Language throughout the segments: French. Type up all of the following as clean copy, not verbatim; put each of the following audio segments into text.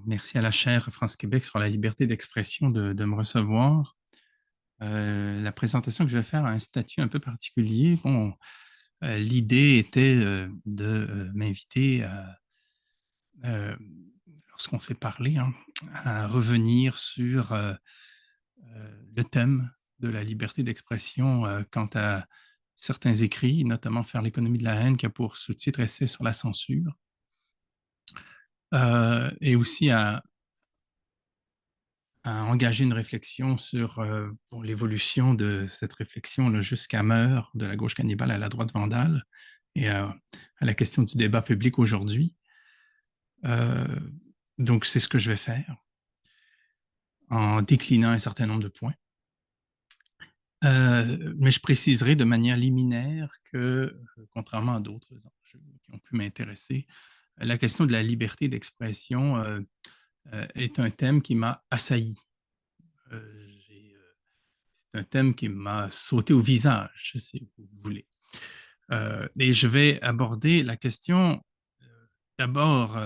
Merci à la chaire France-Québec sur la liberté d'expression de me recevoir. La présentation que je vais faire a un statut un peu particulier. Bon, l'idée était m'inviter lorsqu'on s'est parlé, hein, à revenir sur le thème de la liberté d'expression quant à certains écrits, notamment Faire l'économie de la haine, qui a pour sous-titre Essai sur la censure, et aussi à engager une réflexion sur bon, l'évolution de cette réflexion là, jusqu'à Meurtre, de la gauche cannibale à la droite vandale, et à la question du débat public aujourd'hui. Euh, donc, c'est ce que je vais faire en déclinant un certain nombre de points. Mais je préciserai de manière liminaire que, contrairement à d'autres enjeux qui ont pu m'intéresser, la question de la liberté d'expression est un thème qui m'a assailli. C'est un thème qui m'a sauté au visage, si vous voulez. Et je vais aborder la question d'abord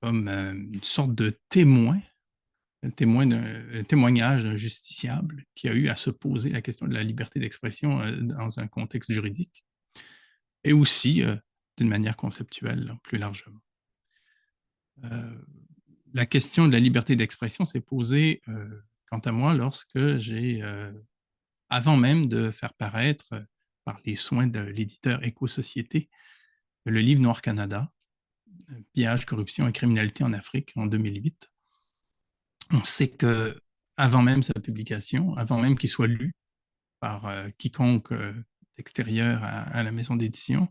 comme une sorte de témoin, un témoignage d'un justiciable qui a eu à se poser la question de la liberté d'expression dans un contexte juridique, et aussi d'une manière conceptuelle, là, plus largement. Euh, la question de la liberté d'expression s'est posée, quant à moi, lorsque j'ai avant même de faire paraître, par les soins de l'éditeur Éco-Société, le livre Noir Canada, Pillage, corruption et criminalité en Afrique, en 2008. On sait que avant même sa publication, avant même qu'il soit lu par quiconque extérieur à la maison d'édition,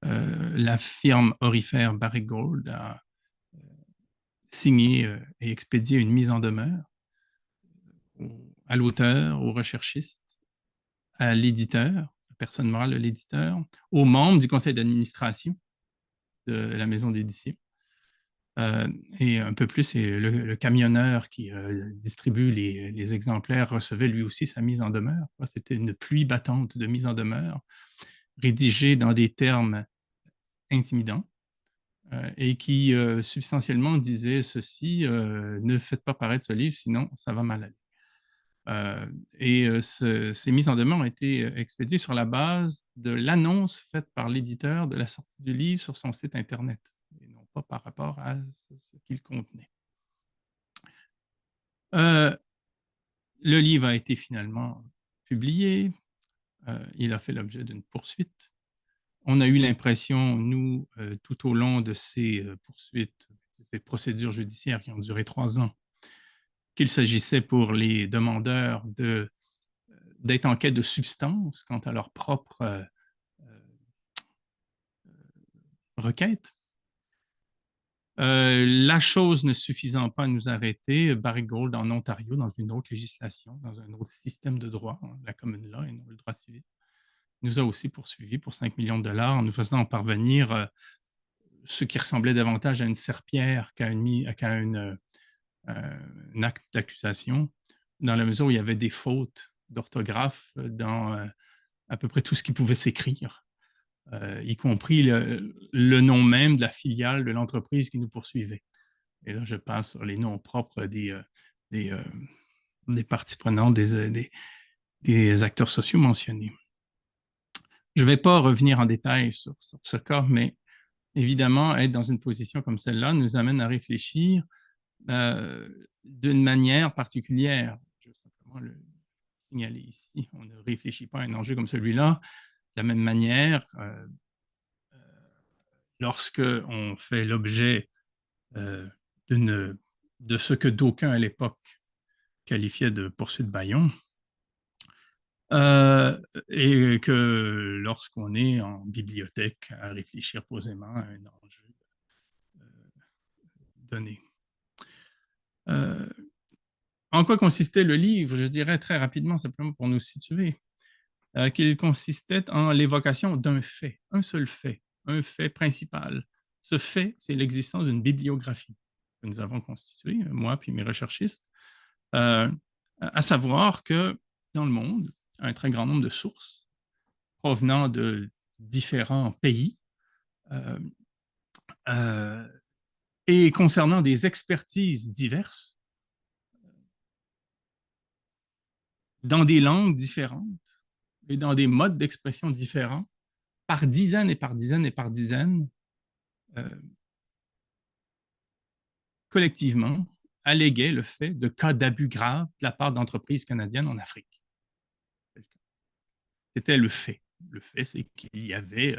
la firme orifère Barrick Gold a signé et expédié une mise en demeure à l'auteur, aux recherchistes, à l'éditeur, la personne morale de l'éditeur, aux membres du conseil d'administration de la maison d'édition. Et un peu plus, c'est le camionneur qui distribue les exemplaires recevait lui aussi sa mise en demeure. C'était une pluie battante de mise en demeure, rédigée dans des termes intimidants et qui substantiellement disait ceci, ne faites pas paraître ce livre, sinon ça va mal aller. Ces mises en demeure ont été expédiées sur la base de l'annonce faite par l'éditeur de la sortie du livre sur son site Internet, et non pas par rapport à ce qu'il contenait. Le livre a été finalement publié, il a fait l'objet d'une poursuite. On a eu l'impression, nous, tout au long de ces poursuites, de ces procédures judiciaires qui ont duré 3 ans, qu'il s'agissait pour les demandeurs d'être en quête de substance quant à leur propre requête. La chose ne suffisant pas à nous arrêter, Barrick Gold en Ontario, dans une autre législation, dans un autre système de droit, hein, la common law et non le droit civil, nous a aussi poursuivis pour 5 millions de dollars en nous faisant parvenir ce qui ressemblait davantage à une serpillière qu'à un acte d'accusation, dans la mesure où il y avait des fautes d'orthographe dans à peu près tout ce qui pouvait s'écrire, y compris le nom même de la filiale de l'entreprise qui nous poursuivait. Et là, je passe sur les noms propres des, euh, des parties prenantes, des acteurs sociaux mentionnés. Je ne vais pas revenir en détail sur ce cas, mais évidemment, être dans une position comme celle-là nous amène à réfléchir d'une manière particulière. Je veux simplement le signaler ici. On ne réfléchit pas à un enjeu comme celui-là de la même manière lorsque on fait l'objet euh, de ce que d'aucuns à l'époque qualifiaient de poursuite bâillon, euh, et que lorsqu'on est en bibliothèque à réfléchir posément à un enjeu donné. Euh, En quoi consistait le livre? Je dirais très rapidement, simplement pour nous situer, qu'il consistait en l'évocation d'un fait, un fait principal. Ce fait, c'est l'existence d'une bibliographie que nous avons constituée, moi puis mes recherchistes, euh, à savoir que dans le monde, un très grand nombre de sources provenant de différents pays euh, euh, et concernant des expertises diverses, dans des langues différentes et dans des modes d'expression différents, par dizaines et par dizaines et par dizaines, euh, collectivement, alléguaient le fait de cas d'abus graves de la part d'entreprises canadiennes en Afrique. C'était le fait. Le fait, c'est qu'il y avait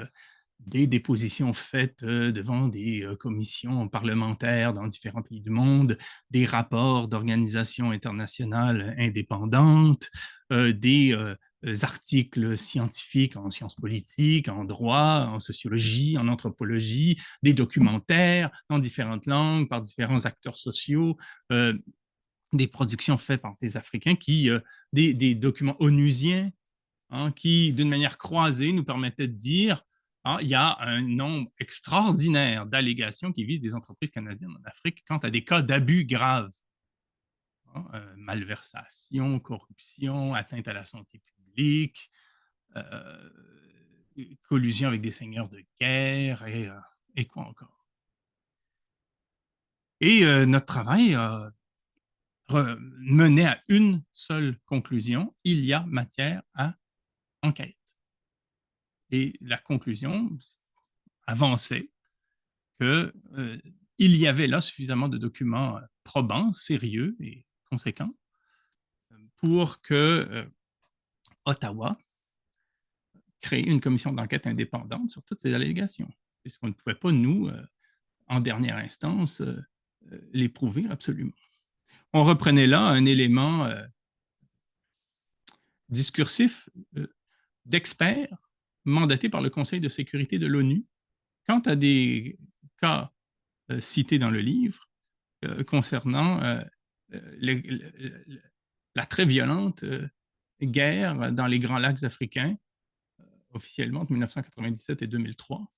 des dépositions faites devant des commissions parlementaires dans différents pays du monde, des rapports d'organisations internationales indépendantes, des articles scientifiques en sciences politiques, en droit, en sociologie, en anthropologie, des documentaires dans différentes langues, par différents acteurs sociaux, des productions faites par des Africains des documents onusiens qui, d'une manière croisée, nous permettait de dire il y a un nombre extraordinaire d'allégations qui visent des entreprises canadiennes en Afrique quant à des cas d'abus graves. Malversation, corruption, atteinte à la santé publique, euh, collusion avec des seigneurs de guerre et quoi encore. Et notre travail menait à une seule conclusion, il y a matière à enquête. Et la conclusion avançait qu'il y avait là suffisamment de documents probants, sérieux et conséquents pour que Ottawa crée une commission d'enquête indépendante sur toutes ces allégations, puisqu'on ne pouvait pas, nous, en dernière instance, les prouver absolument. On reprenait là un élément discursif d'experts mandatés par le Conseil de sécurité de l'ONU quant à des cas cités dans le livre concernant la très violente guerre dans les Grands Lacs africains, officiellement entre 1997 et 2003,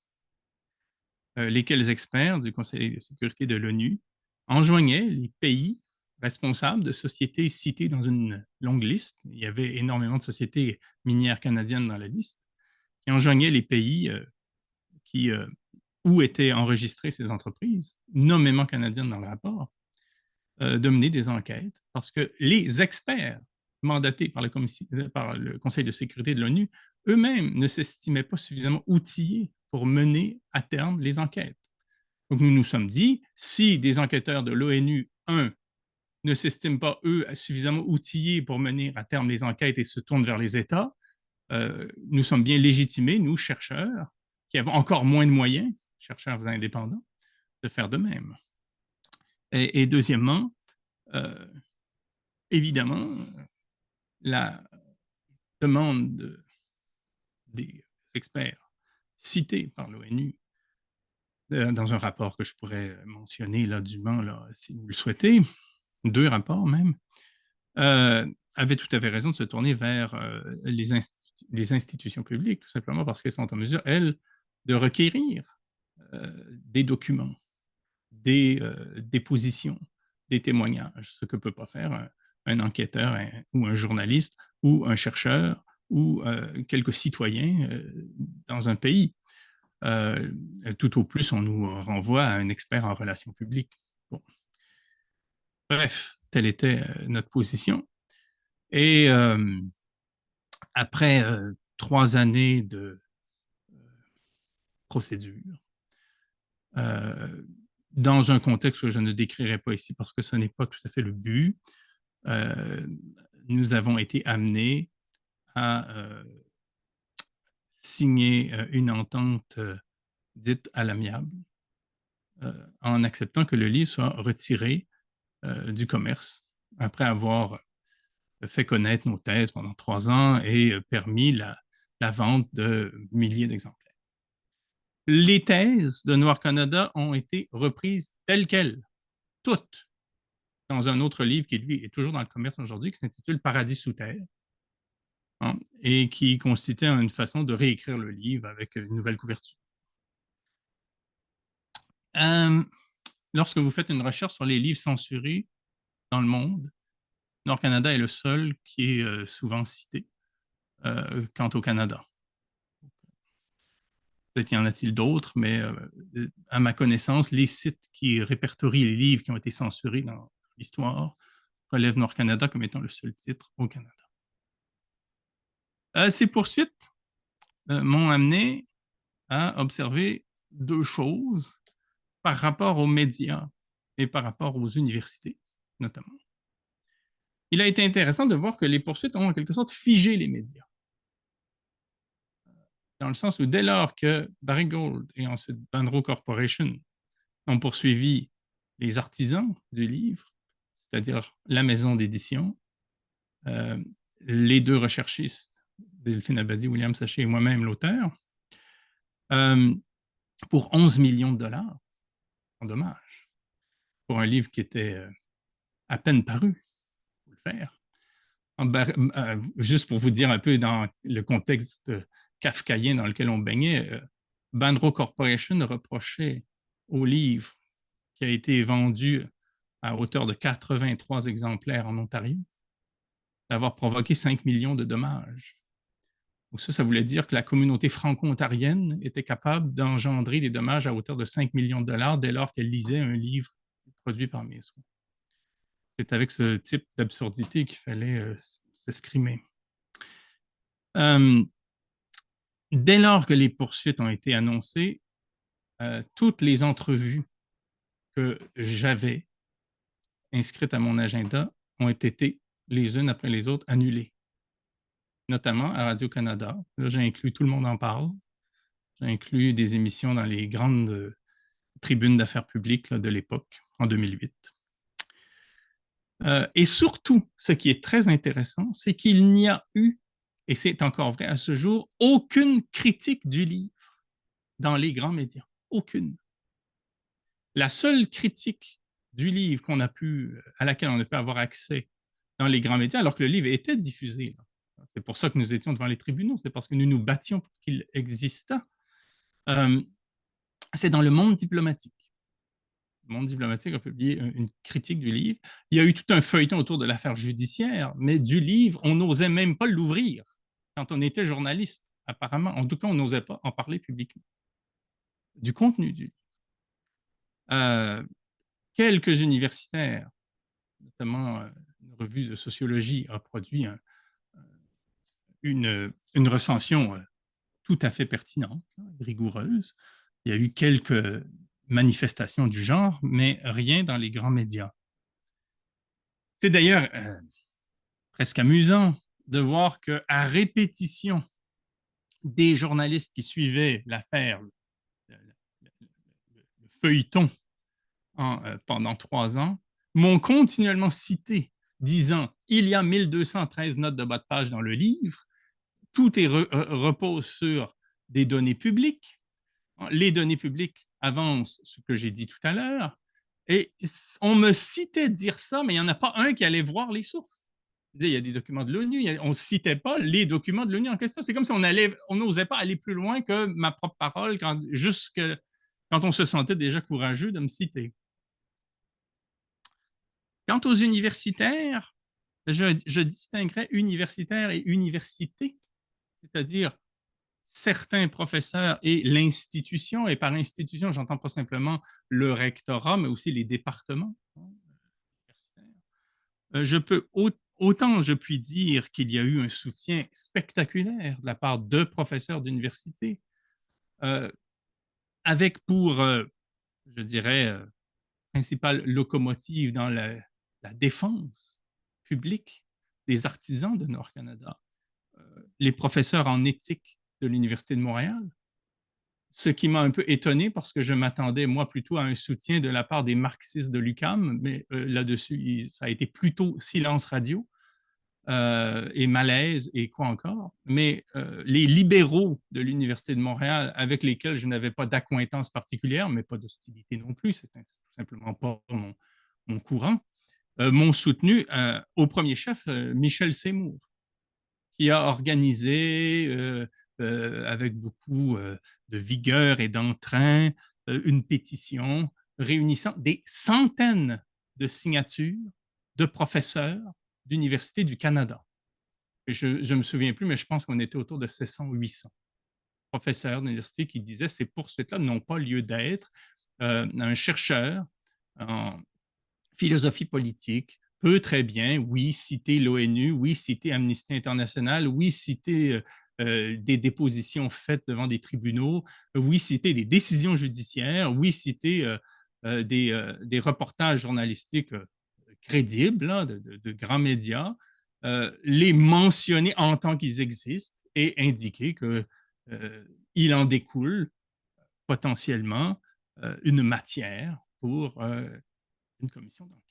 lesquels experts du Conseil de sécurité de l'ONU enjoignaient les pays responsables de sociétés citées dans une longue liste, il y avait énormément de sociétés minières canadiennes dans la liste, qui enjoignaient les pays où étaient enregistrées ces entreprises, nommément canadiennes dans le rapport, de mener des enquêtes parce que les experts mandatés par le Conseil de sécurité de l'ONU eux-mêmes ne s'estimaient pas suffisamment outillés pour mener à terme les enquêtes. Donc nous nous sommes dit, si des enquêteurs de l'ONU, ne s'estiment pas, eux, suffisamment outillés pour mener à terme les enquêtes et se tournent vers les États, nous sommes bien légitimés, nous, chercheurs, qui avons encore moins de moyens, chercheurs indépendants, de faire de même. Et deuxièmement, évidemment, la demande des experts cités par l'ONU dans un rapport que je pourrais mentionner là, dûment, là, si vous le souhaitez, 2 rapports même, avait tout à fait raison de se tourner vers les institutions publiques, tout simplement parce qu'elles sont en mesure, elles, de requérir des documents, des dépositions, des témoignages, ce que ne peut pas faire un enquêteur ou un journaliste ou un chercheur ou quelques citoyens dans un pays. Tout au plus, on nous renvoie à un expert en relations publiques. Bon. Bref, telle était notre position. Et après 3 années de procédure, dans un contexte que je ne décrirai pas ici parce que ce n'est pas tout à fait le but, nous avons été amenés à signer une entente dite à l'amiable en acceptant que le livre soit retiré du commerce après avoir fait connaître nos thèses pendant 3 ans et permis la vente de milliers d'exemplaires. Les thèses de Noir Canada ont été reprises telles quelles, toutes, dans un autre livre qui, lui, est toujours dans le commerce aujourd'hui, qui s'intitule Paradis sous terre, et qui constitue une façon de réécrire le livre avec une nouvelle couverture. Lorsque vous faites une recherche sur les livres censurés dans le monde, Nord Canada est le seul qui est souvent cité quant au Canada. Peut-être y en a-t-il d'autres, mais à ma connaissance, les sites qui répertorient les livres qui ont été censurés dans l'histoire relèvent Nord Canada comme étant le seul titre au Canada. Ces poursuites m'ont amené à observer deux choses par rapport aux médias et par rapport aux universités, notamment. Il a été intéressant de voir que les poursuites ont en quelque sorte figé les médias, dans le sens où dès lors que Barry Gold et ensuite Banro Corporation ont poursuivi les artisans du livre, c'est-à-dire la maison d'édition, euh, les deux recherchistes, Delphine Abadi, William Sachet et moi-même, l'auteur, euh, pour 11 millions de dollars en dommages, pour un livre qui était à peine paru, il faut le faire. Juste pour vous dire un peu dans le contexte kafkaïen dans lequel on baignait, Banro Corporation reprochait au livre qui a été vendu à hauteur de 83 exemplaires en Ontario d'avoir provoqué 5 millions de dommages. Donc ça voulait dire que la communauté franco-ontarienne était capable d'engendrer des dommages à hauteur de 5 millions de dollars dès lors qu'elle lisait un livre produit par Meso. C'est avec ce type d'absurdité qu'il fallait s'escrimer. Dès lors que les poursuites ont été annoncées, toutes les entrevues que j'avais inscrites à mon agenda ont été les unes après les autres annulées, notamment à Radio-Canada. Là, j'ai inclus Tout le monde en parle. J'ai inclus des émissions dans les grandes tribunes d'affaires publiques là, de l'époque, en 2008. Et surtout, ce qui est très intéressant, c'est qu'il n'y a eu, et c'est encore vrai à ce jour, aucune critique du livre dans les grands médias. Aucune. La seule critique du livre à laquelle on a pu avoir accès dans les grands médias, alors que le livre était diffusé, c'est pour ça que nous étions devant les tribunaux, c'est parce que nous nous battions pour qu'il existât, c'est dans le Monde diplomatique. Le Monde diplomatique a publié une critique du livre. Il y a eu tout un feuilleton autour de l'affaire judiciaire, mais du livre, on n'osait même pas l'ouvrir quand on était journaliste, apparemment. En tout cas, on n'osait pas en parler publiquement. Du contenu du livre. Quelques universitaires, notamment une revue de sociologie, a produit une recension tout à fait pertinente, rigoureuse. Il y a eu quelques manifestations du genre, mais rien dans les grands médias. C'est d'ailleurs presque amusant de voir qu'à répétition, des journalistes qui suivaient l'affaire, le feuilleton pendant 3 ans, m'ont continuellement cité, disant il y a 1213 notes de bas de page dans le livre, tout repose sur des données publiques. Les données publiques avancent ce que j'ai dit tout à l'heure, et on me citait dire ça, mais il n'y en a pas un qui allait voir les sources. Il y a des documents de l'ONU, on ne citait pas les documents de l'ONU en question. C'est comme si on n'osait pas aller plus loin que ma propre parole, quand on se sentait déjà courageux de me citer. Quant aux universitaires, je distinguerais universitaires et université, c'est-à-dire certains professeurs et l'institution, et par institution, j'entends pas simplement le rectorat, mais aussi les départements universitaires. Autant je puis dire qu'il y a eu un soutien spectaculaire de la part de professeurs d'université, avec pour, je dirais, principale locomotive dans la défense publique des artisans de Nord-Canada, les professeurs en éthique de l'Université de Montréal, ce qui m'a un peu étonné parce que je m'attendais, moi, plutôt à un soutien de la part des marxistes de l'UQAM, mais là-dessus, ça a été plutôt silence radio et malaise et quoi encore. Mais les libéraux de l'Université de Montréal, avec lesquels je n'avais pas d'accointance particulière, mais pas d'hostilité non plus, c'est tout simplement pas mon courant, m'ont soutenu au premier chef Michel Seymour, qui a organisé avec beaucoup de vigueur et d'entrain une pétition réunissant des centaines de signatures de professeurs d'universités du Canada. Et je ne me souviens plus, mais je pense qu'on était autour de 700 ou 800. professeur d'université qui disait ces poursuites-là n'ont pas lieu d'être. Un chercheur en philosophie politique peut très bien, oui, citer l'ONU, oui, citer Amnesty International, oui, citer des dépositions faites devant des tribunaux, oui, citer des décisions judiciaires, oui, citer des reportages journalistiques crédibles là, de grands médias, les mentionner en tant qu'ils existent et indiquer qu'il en découle potentiellement une matière pour une commission d'enquête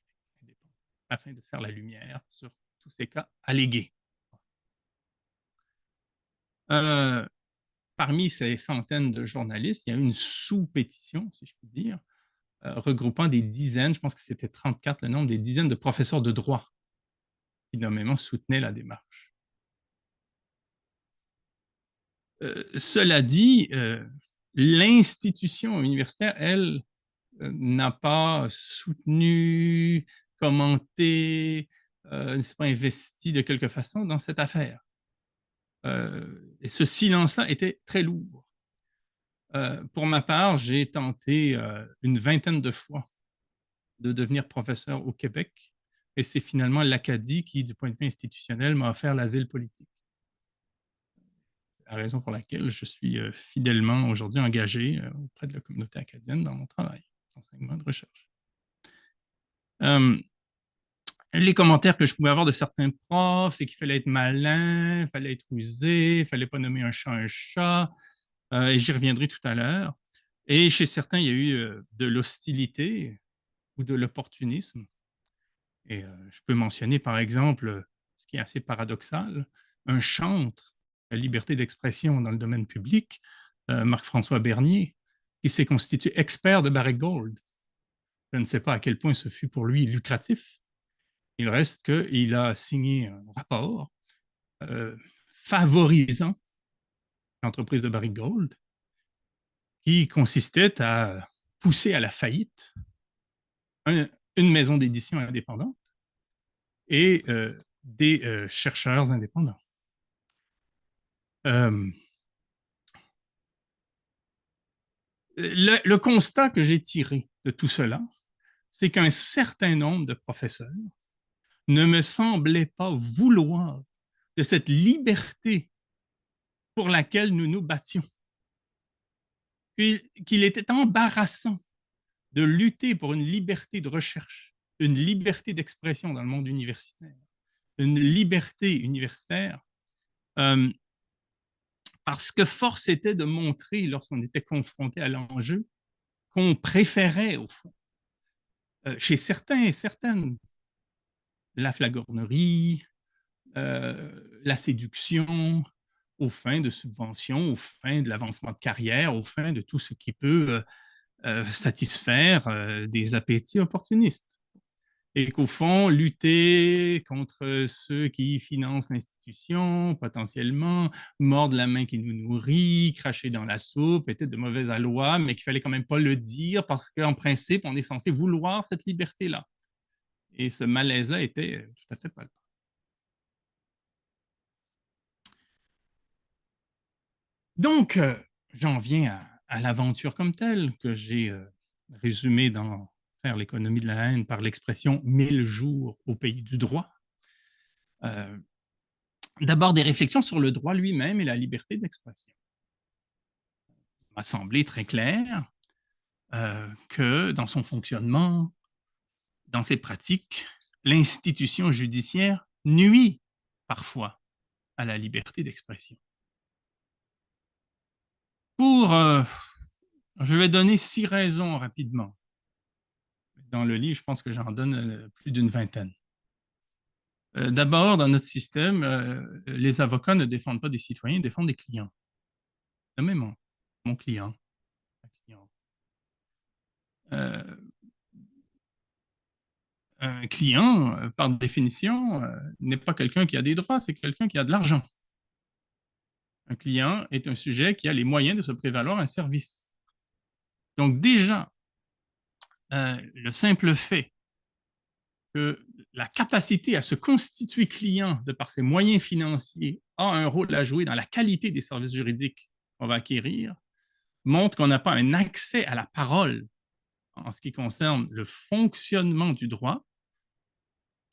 indépendante afin de faire la lumière sur tous ces cas allégués. Euh, Parmi ces centaines de journalistes, il y a une sous-pétition, si je puis dire, regroupant des dizaines, je pense que c'était 34 le nombre, des dizaines de professeurs de droit qui nommément soutenaient la démarche. Cela dit, l'institution universitaire, elle, n'a pas soutenu, commenté, ne s'est pas investi de quelque façon dans cette affaire. Et ce silence-là était très lourd. Pour ma part, j'ai tenté une vingtaine de fois de devenir professeur au Québec, et c'est finalement l'Acadie qui, du point de vue institutionnel, m'a offert l'asile politique. La raison pour laquelle je suis fidèlement aujourd'hui engagé auprès de la communauté acadienne dans mon travail d'enseignement et de recherche. Les commentaires que je pouvais avoir de certains profs, c'est qu'il fallait être malin, il fallait être rusé, il ne fallait pas nommer un chat, et j'y reviendrai tout à l'heure. Et chez certains, il y a eu de l'hostilité ou de l'opportunisme. Et je peux mentionner, par exemple, ce qui est assez paradoxal, un chantre, la liberté d'expression dans le domaine public, Marc-François Bernier, qui s'est constitué expert de Barrick Gold. Je ne sais pas à quel point ce fut pour lui lucratif. Il reste qu'il a signé un rapport favorisant l'entreprise de Barrick Gold qui consistait à pousser à la faillite une maison d'édition indépendante et des chercheurs indépendants. Le constat que j'ai tiré de tout cela, c'est qu'un certain nombre de professeurs ne me semblaient pas vouloir de cette liberté pour laquelle nous nous battions. Qu'il était embarrassant de lutter pour une liberté de recherche, une liberté d'expression dans le monde universitaire, une liberté universitaire, parce que force était de montrer, lorsqu'on était confronté à l'enjeu, qu'on préférait, au fond, chez certains et certaines, la flagornerie, la séduction, aux fins de subvention, aux fins de l'avancement de carrière, aux fins de tout ce qui peut satisfaire des appétits opportunistes. Et qu'au fond, lutter contre ceux qui financent l'institution, potentiellement, mordre la main qui nous nourrit, cracher dans la soupe, était de mauvaise loi, mais qu'il fallait quand même pas le dire parce qu'en principe, on est censé vouloir cette liberté-là. Et ce malaise-là était tout à fait palpable. Donc, j'en viens à l'aventure comme telle, que j'ai résumée dans Faire l'économie de la haine par l'expression 1000 jours au pays du droit. D'abord, des réflexions sur le droit lui-même et la liberté d'expression. Il m'a semblé très clair que dans son fonctionnement, dans ses pratiques, l'institution judiciaire nuit parfois à la liberté d'expression. Je vais donner 6 raisons rapidement. Dans le livre, je pense que j'en donne plus d'une vingtaine. D'abord, dans notre système, les avocats ne défendent pas des citoyens, ils défendent des clients. Même mon client. Un client, par définition, n'est pas quelqu'un qui a des droits, c'est quelqu'un qui a de l'argent. Un client est un sujet qui a les moyens de se prévaloir un service. Donc déjà, le simple fait que la capacité à se constituer client de par ses moyens financiers a un rôle à jouer dans la qualité des services juridiques qu'on va acquérir montrent qu'on n'a pas un accès à la parole en ce qui concerne le fonctionnement du droit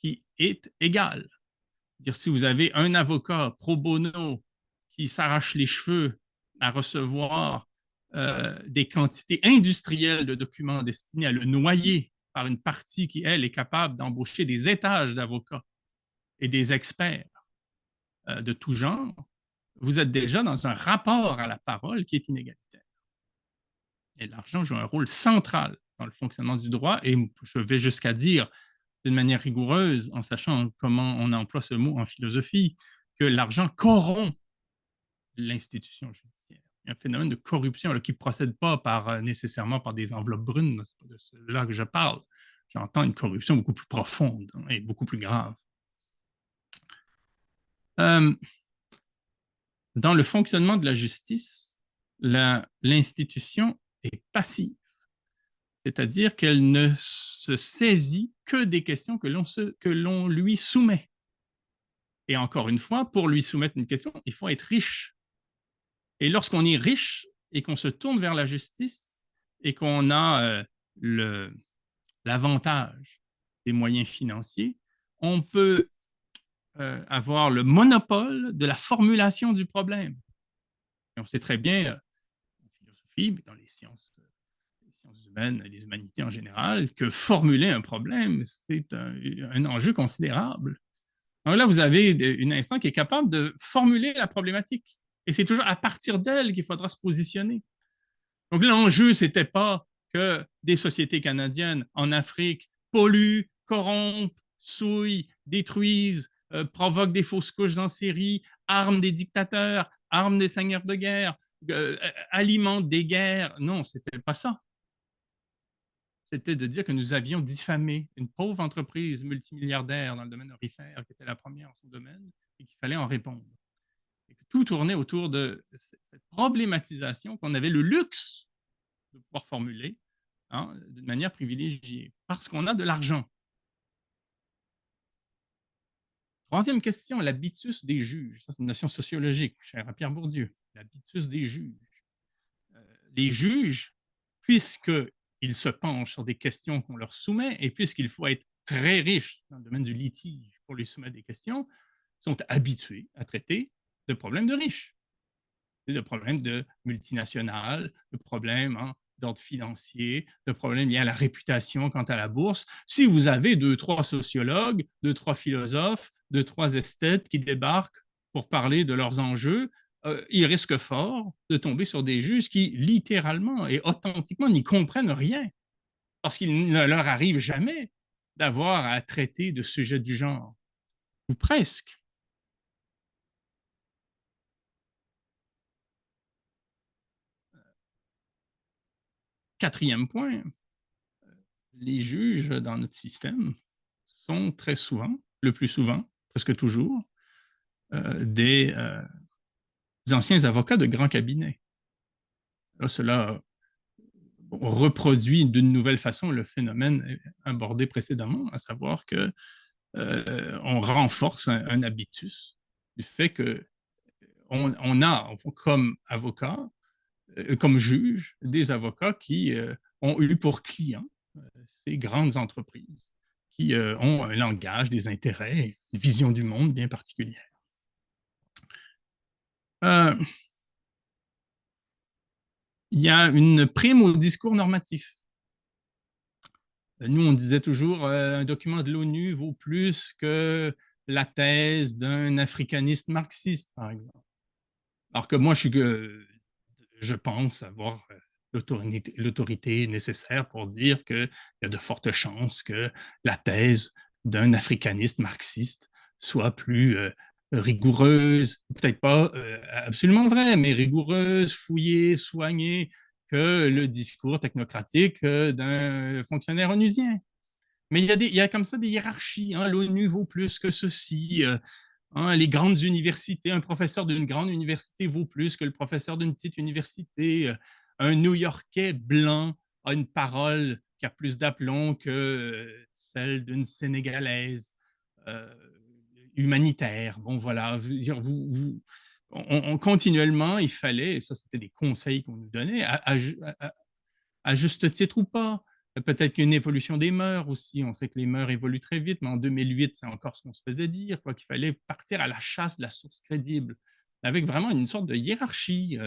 qui est égal. Dire, si vous avez un avocat pro bono qui s'arrache les cheveux à recevoir des quantités industrielles de documents destinés à le noyer par une partie qui, elle, est capable d'embaucher des étages d'avocats et des experts de tout genre, vous êtes déjà dans un rapport à la parole qui est inégalitaire. Et l'argent joue un rôle central dans le fonctionnement du droit, et je vais jusqu'à dire d'une manière rigoureuse, en sachant comment on emploie ce mot en philosophie, que l'argent corrompt l'institution judiciaire. Il y a un phénomène de corruption là, qui ne procède pas nécessairement par des enveloppes brunes, c'est pas de cela que je parle. J'entends une corruption beaucoup plus profonde et beaucoup plus grave. Euh, dans le fonctionnement de la justice, l'institution est passive, c'est-à-dire qu'elle ne se saisit que des questions que l'on lui soumet. Et encore une fois, pour lui soumettre une question, il faut être riche. Et lorsqu'on est riche et qu'on se tourne vers la justice et qu'on a l'avantage des moyens financiers, on peut avoir le monopole de la formulation du problème. Et on sait très bien, en philosophie, mais dans les sciences humaines et les humanités en général, que formuler un problème, c'est un enjeu considérable. Donc là, vous avez une instance qui est capable de formuler la problématique. Et c'est toujours à partir d'elle qu'il faudra se positionner. Donc l'enjeu, ce n'était pas que des sociétés canadiennes en Afrique polluent, corrompent, souillent, détruisent, provoquent des fausses couches en série, arment des dictateurs, arment des seigneurs de guerre, alimentent des guerres. Non, ce n'était pas ça. C'était de dire que nous avions diffamé une pauvre entreprise multimilliardaire dans le domaine aurifère, qui était la première en son domaine, et qu'il fallait en répondre. Et que tout tournait autour de cette problématisation qu'on avait le luxe de pouvoir formuler d'une manière privilégiée, parce qu'on a de l'argent. Troisième question, l'habitus des juges. C'est une notion sociologique, chère à Pierre Bourdieu. L'habitus des juges. Les juges, puisqu'ils se penchent sur des questions qu'on leur soumet, et puisqu'il faut être très riche dans le domaine du litige pour lui soumettre des questions, sont habitués à traiter de problèmes de riches, de problèmes de multinationales, de problèmes d'ordre financier, de problèmes liés à la réputation quant à la bourse. Si vous avez 2-3 sociologues, 2-3 philosophes, 2-3 esthètes qui débarquent pour parler de leurs enjeux, ils risquent fort de tomber sur des juges qui, littéralement et authentiquement, n'y comprennent rien, parce qu'il ne leur arrive jamais d'avoir à traiter de sujets du genre, ou presque. Quatrième point, les juges dans notre système sont très souvent, le plus souvent, presque toujours, des anciens avocats de grands cabinets. Là, cela reproduit d'une nouvelle façon le phénomène abordé précédemment, à savoir que on renforce un habitus du fait que on a comme avocat, comme juge, des avocats qui ont eu pour clients ces grandes entreprises qui ont un langage, des intérêts, une vision du monde bien particulière. Euh, il y a une prime au discours normatif. Nous, on disait toujours un document de l'ONU vaut plus que la thèse d'un africaniste marxiste, par exemple. Alors que moi, je pense avoir l'autorité nécessaire pour dire qu'il y a de fortes chances que la thèse d'un africaniste marxiste soit plus rigoureuse, peut-être pas absolument vraie, mais rigoureuse, fouillée, soignée que le discours technocratique d'un fonctionnaire onusien. Mais il y a comme ça des hiérarchies. L'ONU vaut plus que ceci. Les grandes universités, un professeur d'une grande université vaut plus que le professeur d'une petite université. Un New-Yorkais blanc a une parole qui a plus d'aplomb que celle d'une Sénégalaise humanitaire. Bon, voilà. continuellement, il fallait, et ça c'était des conseils qu'on nous donnait, à juste titre ou pas. Peut-être qu'une évolution des mœurs aussi. On sait que les mœurs évoluent très vite, mais en 2008, c'est encore ce qu'on se faisait dire, quoi, qu'il fallait partir à la chasse de la source crédible, avec vraiment une sorte de hiérarchie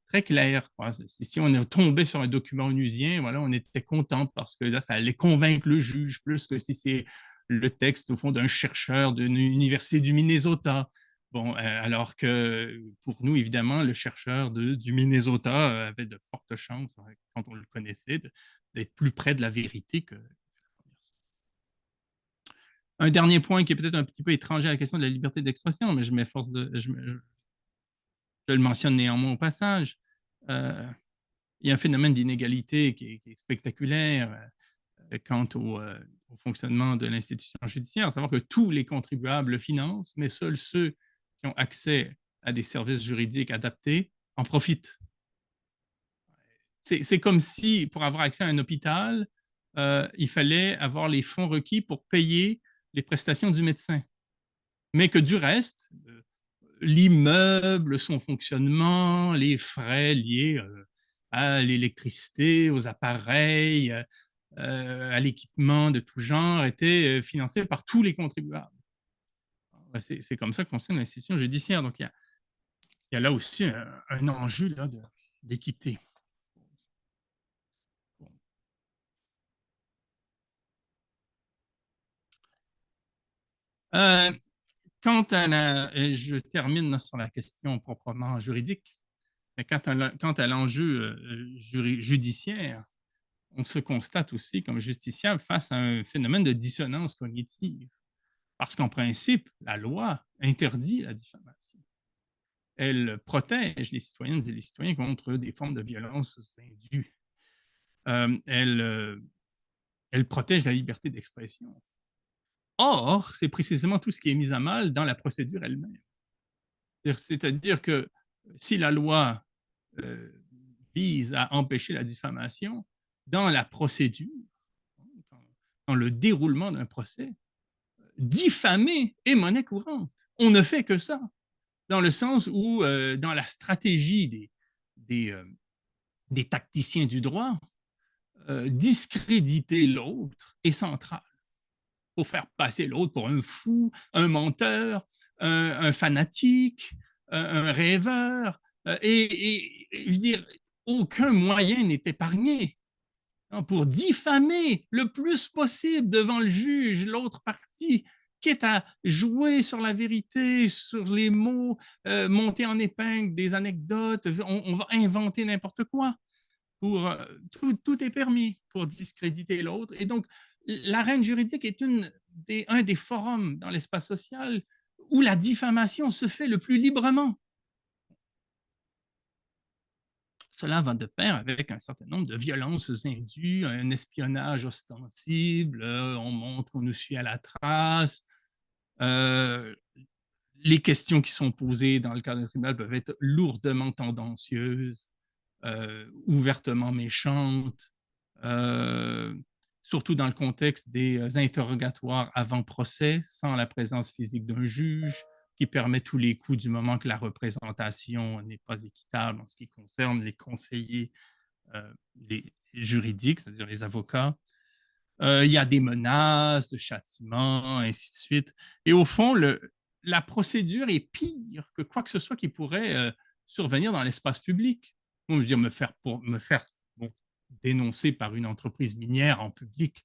très claire, quoi. Si on est tombé sur un document onusien, voilà, on était content parce que là, ça allait convaincre le juge, plus que si c'est le texte, au fond, d'un chercheur d'une université du Minnesota. Bon, alors que pour nous, évidemment, le chercheur du Minnesota avait de fortes chances, quand on le connaissait, d'être plus près de la vérité que. Un dernier point qui est peut-être un petit peu étranger à la question de la liberté d'expression, mais je m'efforce de, je le mentionne néanmoins au passage. Euh, il y a un phénomène d'inégalité qui est spectaculaire quant au fonctionnement de l'institution judiciaire, à savoir que tous les contribuables le financent, mais seuls ceux qui ont accès à des services juridiques adaptés en profitent. C'est comme si, pour avoir accès à un hôpital, il fallait avoir les fonds requis pour payer les prestations du médecin. Mais que du reste, l'immeuble, son fonctionnement, les frais liés à l'électricité, aux appareils, à l'équipement de tout genre étaient financés par tous les contribuables. C'est comme ça que fonctionne l'institution judiciaire. Donc, il y a là aussi un enjeu d'équité. Euh, Quant à et je termine sur la question proprement juridique, mais quant à l'enjeu judiciaire, on se constate aussi comme justiciable face à un phénomène de dissonance cognitive. Parce qu'en principe, la loi interdit la diffamation. Elle protège les citoyennes et les citoyens contre des formes de violence indues. Elle protège la liberté d'expression. Or, c'est précisément tout ce qui est mis à mal dans la procédure elle-même. C'est-à-dire que si la loi euh, vise à empêcher la diffamation, dans la procédure, dans le déroulement d'un procès, diffamer est monnaie courante. On ne fait que ça, dans le sens où, dans la stratégie des, euh, des tacticiens du droit, discréditer l'autre est central. Pour faire passer l'autre pour un fou, un menteur, un fanatique, un rêveur. Je veux dire, aucun moyen n'est épargné pour diffamer le plus possible devant le juge l'autre partie, quitte à jouer sur la vérité, sur les mots, monter en épingle des anecdotes, on va inventer n'importe quoi. Tout est permis pour discréditer l'autre. Et donc, l'arène juridique est un des forums dans l'espace social où la diffamation se fait le plus librement. Cela va de pair avec un certain nombre de violences indues, un espionnage ostensible, on montre qu'on nous suit à la trace. Euh, les questions qui sont posées dans le cadre d'un tribunal peuvent être lourdement tendancieuses, ouvertement méchantes, euh, surtout dans le contexte des interrogatoires avant procès, sans la présence physique d'un juge, qui permet tous les coups du moment que la représentation n'est pas équitable en ce qui concerne les conseillers les juridiques, c'est-à-dire les avocats. Il y a des menaces de châtiment, ainsi de suite. Et au fond, la procédure est pire que quoi que ce soit qui pourrait survenir dans l'espace public. Bon, je veux dire, me faire bon, dénoncer par une entreprise minière en public,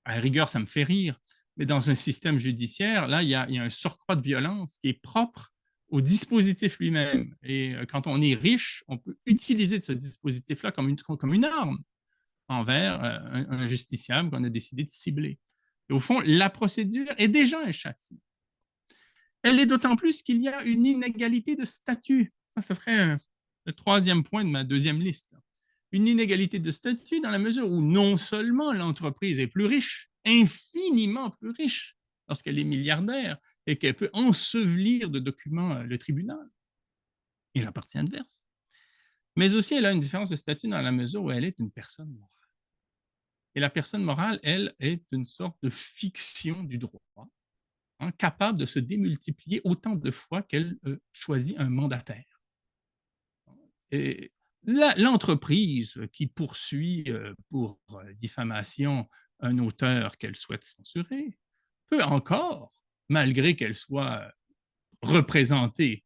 à la rigueur, ça me fait rire. Mais dans un système judiciaire, là, il y a un surcroît de violence qui est propre au dispositif lui-même. Et quand on est riche, on peut utiliser ce dispositif-là comme une arme envers un justiciable qu'on a décidé de cibler. Et au fond, la procédure est déjà un châtiment. Elle est d'autant plus qu'il y a une inégalité de statut. Ça serait le troisième point de ma deuxième liste. Une inégalité de statut dans la mesure où non seulement l'entreprise est plus riche, infiniment plus riche, lorsqu'elle est milliardaire et qu'elle peut ensevelir de documents le tribunal et la partie adverse, mais aussi elle a une différence de statut dans la mesure où elle est une personne morale. Et la personne morale, elle, est une sorte de fiction du droit hein, capable de se démultiplier autant de fois qu'elle choisit un mandataire. Et l'entreprise qui poursuit pour diffamation un auteur qu'elle souhaite censurer peut encore, malgré qu'elle soit représentée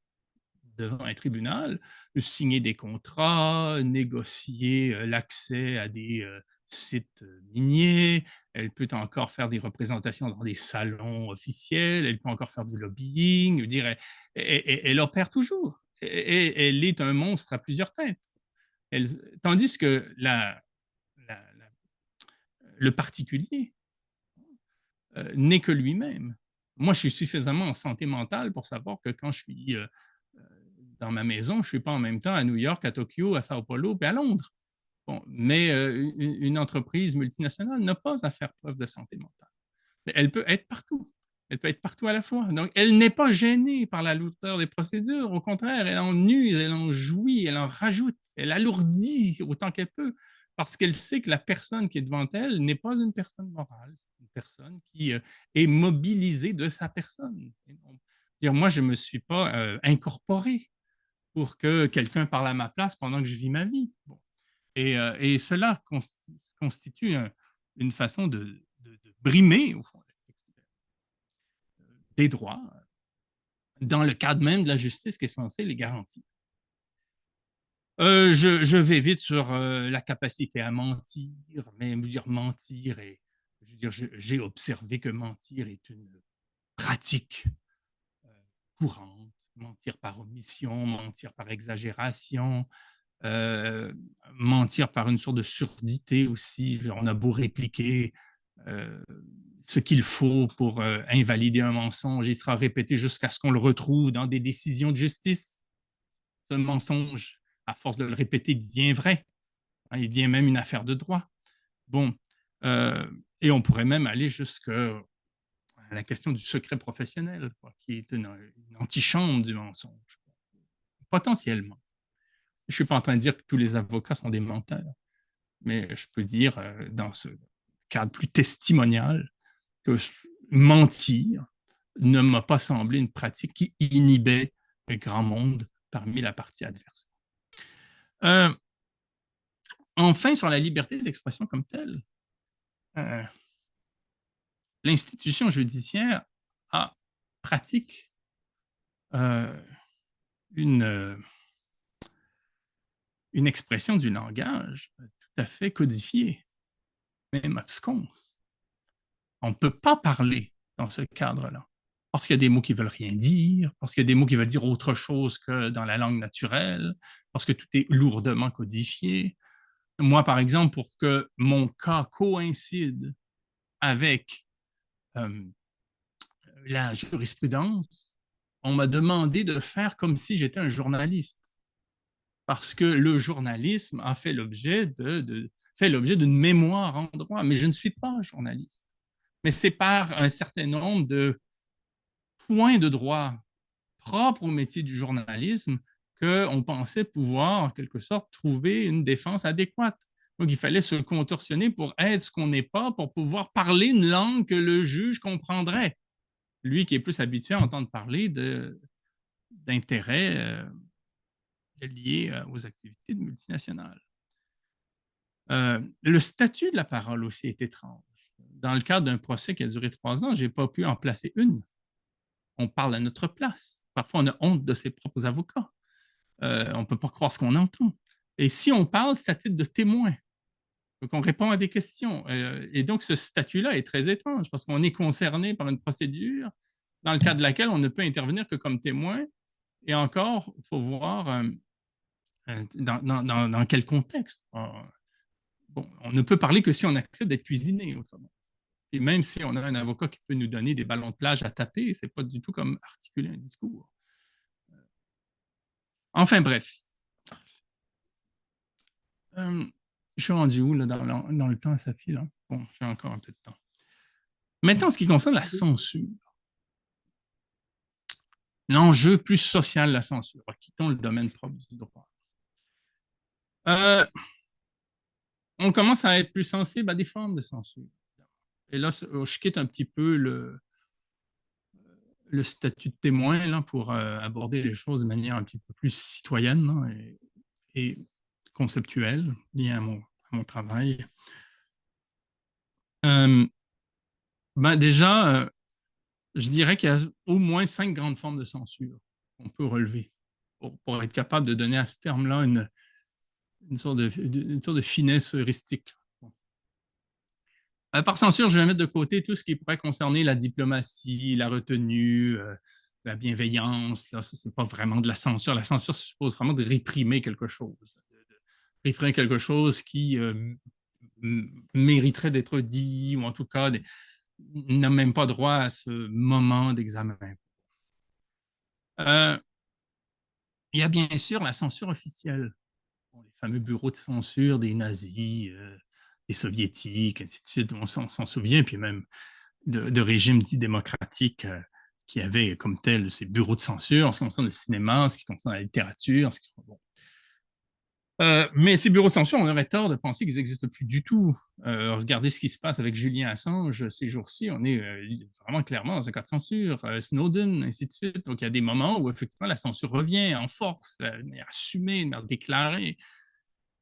devant un tribunal, signer des contrats, négocier l'accès à des sites miniers. Elle peut encore faire des représentations dans des salons officiels. Elle peut encore faire du lobbying. Je veux dire, elle opère toujours. Elle est un monstre à plusieurs têtes. Tandis que le particulier n'est que lui-même. Moi, je suis suffisamment en santé mentale pour savoir que quand je suis dans ma maison, je ne suis pas en même temps à New York, à Tokyo, à Sao Paulo et à Londres. Bon, mais une entreprise multinationale n'a pas à faire preuve de santé mentale. Elle peut être partout. Elle peut être partout à la fois. Donc, elle n'est pas gênée par la lourdeur des procédures. Au contraire, elle en use, elle en jouit, elle en rajoute, elle alourdit autant qu'elle peut, parce qu'elle sait que la personne qui est devant elle n'est pas une personne morale, c'est une personne qui est mobilisée de sa personne. Moi, je ne me suis pas incorporé pour que quelqu'un parle à ma place pendant que je vis ma vie. Bon. Et cela constitue une façon de brimer, au fond, des droits dans le cadre même de la justice qui est censée les garantir. Je vais vite sur la capacité à mentir, mais dire mentir, et je veux dire, j'ai observé que mentir est une pratique courante, mentir par omission, mentir par exagération, euh, mentir par une sorte de surdité aussi. On a beau répliquer euh, ce qu'il faut pour invalider un mensonge, il sera répété jusqu'à ce qu'on le retrouve dans des décisions de justice. Ce mensonge, à force de le répéter, il devient vrai. Hein, il devient même une affaire de droit. Bon, euh, et on pourrait même aller jusqu'à la question du secret professionnel, quoi, qui est une antichambre du mensonge, potentiellement. Je ne suis pas en train de dire que tous les avocats sont des menteurs, mais je peux dire, dans ce cadre plus testimonial, que mentir ne m'a pas semblé une pratique qui inhibait le grand monde parmi la partie adverse. Euh, enfin, sur la liberté d'expression comme telle, euh, l'institution judiciaire pratique euh, une, une expression du langage tout à fait codifiée, même absconse. On ne peut pas parler dans ce cadre-là. Parce qu'il y a des mots qui ne veulent rien dire, parce qu'il y a des mots qui veulent dire autre chose que dans la langue naturelle, parce que tout est lourdement codifié. Moi, par exemple, pour que mon cas coïncide avec euh, la jurisprudence, on m'a demandé de faire comme si j'étais un journaliste. Parce que le journalisme a fait l'objet d'une mémoire en droit, mais je ne suis pas journaliste. Mais c'est par un certain nombre de points de droit propres au métier du journalisme qu'on pensait pouvoir, en quelque sorte, trouver une défense adéquate. Donc, il fallait se contorsionner pour être ce qu'on n'est pas, pour pouvoir parler une langue que le juge comprendrait. Lui qui est plus habitué à entendre parler d'intérêts liés aux activités de multinationales. Le statut de la parole aussi est étrange. Dans le cadre d'un procès qui a duré 3 ans, je n'ai pas pu en placer une. On parle à notre place. Parfois, on a honte de ses propres avocats. On ne peut pas croire ce qu'on entend. Et si on parle, c'est à titre de témoin. Donc, on répond à des questions. Et donc, ce statut-là est très étrange parce qu'on est concerné par une procédure dans le cadre de laquelle on ne peut intervenir que comme témoin. Et encore, il faut voir dans quel contexte. Bon, on ne peut parler que si on accepte d'être cuisiné, autrement. Et même si on a un avocat qui peut nous donner des ballons de plage à taper, c'est pas du tout comme articuler un discours. Enfin bref. Je suis rendu où là, dans le temps, ça file? Hein? Bon, j'ai encore un peu de temps. Maintenant, ce qui concerne la censure, l'enjeu plus social de la censure, quittons le domaine propre du droit. Euh, on commence à être plus sensible à des formes de censure. Et là, je quitte un petit peu le statut de témoin là, pour aborder les choses de manière un petit peu plus citoyenne hein, et conceptuelle, liée à mon travail. Euh, déjà, je dirais qu'il y a au moins 5 grandes formes de censure qu'on peut relever pour être capable de donner à ce terme-là une sorte de finesse heuristique. Bon. Par censure, je vais mettre de côté tout ce qui pourrait concerner la diplomatie, la retenue, la bienveillance. Là, ça, c'est pas vraiment de la censure. La censure suppose vraiment de réprimer quelque chose, de réprimer quelque chose qui mériterait d'être dit, ou en tout cas n'a même pas droit à ce moment d'examen. Euh, il y a bien sûr la censure officielle. Bon, les fameux bureaux de censure des nazis, des soviétiques, ainsi de suite, on s'en souvient, puis même de régimes dits démocratiques qui avaient comme tel ces bureaux de censure en ce qui concerne le cinéma, en ce qui concerne la littérature. Bon. Mais ces bureaux de censure, on aurait tort de penser qu'ils n'existent plus du tout. Regardez ce qui se passe avec Julien Assange ces jours-ci. On est vraiment clairement dans un cas de censure. Snowden, ainsi de suite. Donc, il y a des moments où effectivement la censure revient en force, de manière assumée, de manière déclarée.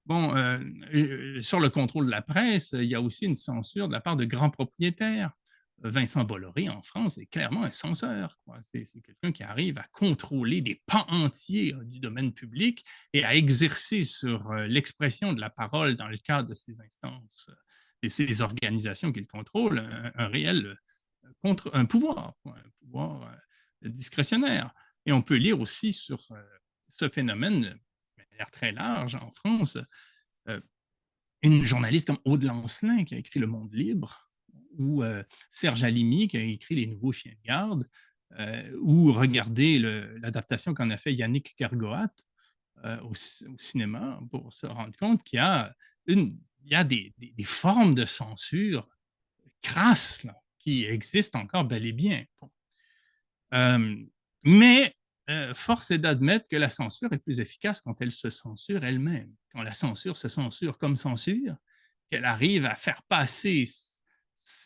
Bon, sur le contrôle de la presse, il y a aussi une censure de la part de grands propriétaires. Vincent Bolloré en France est clairement un censeur. C'est quelqu'un qui arrive à contrôler des pans entiers du domaine public et à exercer sur l'expression de la parole dans le cadre de ces instances et ces organisations qu'il contrôle un réel un pouvoir, un pouvoir discrétionnaire. Et on peut lire aussi sur ce phénomène de manière très large en France euh, une journaliste comme Aude Lancelin qui a écrit Le Monde libre, ou Serge Halimi qui a écrit Les Nouveaux Chiens de garde, ou regardez l'adaptation qu'en a fait Yannick Kergoat au cinéma pour se rendre compte il y a des formes de censure crasses là, qui existent encore bel et bien. Bon. Mais force est d'admettre que la censure est plus efficace quand elle se censure elle-même. Quand la censure se censure comme censure, qu'elle arrive à faire passer